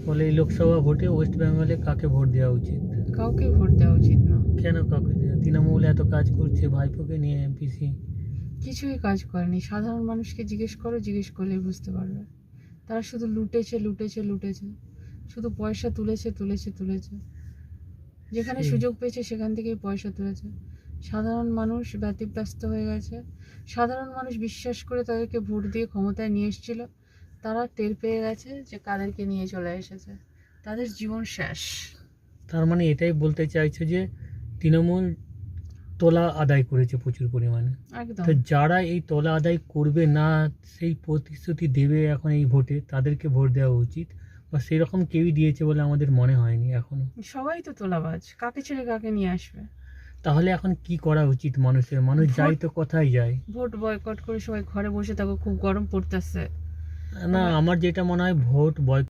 বলে এই লোকসভা ভোটে ওয়েস্ট বেঙ্গলে কাকে ভোট দেওয়া উচিত? কাউকে ভোট দেওয়া উচিত না। কেন কাউকে দেওয়া? তৃণমূল এত কাজ করছে, ভাইপোকে নিয়ে এমপিসি। কিছুই কাজ করেনি। সাধারণ মানুষকে জিজ্ঞেস করলেই বুঝতে পারবে। তারা শুধু লুটেছে লুটেছে লুটেছে, শুধু পয়সা তুলেছে। যেখানে সুযোগ পেয়েছে সেখান থেকেই পয়সা তুলেছে। সাধারণ মানুষ ব্যতিব্যস্ত হয়ে গেছে। সাধারণ মানুষ বিশ্বাস করে তাদেরকে ভোট দিয়ে ক্ষমতায় নিয়ে এসেছিল, তারা টের পেয়ে গেছে যে কাদেরকে নিয়ে চলে এসেছে। তাদের জীবন শেষ। তার মানে এটাই বলতে চাইছে যে তৃণমূল তোলা আদায় করেছে প্রচুর পরিমাণে। একদম। তো যারা এই তোলা আদায় করবে না, সেই প্রতিশ্রুতি দেবে এখন এই ভোটে, তাদেরকে ভোট দেওয়া উচিত, বা সেরকম কেউই দিয়েছে বলে আমাদের মনে হয়নি এখনো। সবাই তো তোলাবাজ, কাকে ছেড়ে কাকে নিয়ে আসবে? তাহলে এখন কি করা উচিত মানুষের? মানুষ যায় তো কোথায় যায়? ভোট বয়কট করে সবাই ঘরে বসে থাকো, খুব গরম পড়তেছে। না, আমার যেটা মনে হয় ভোট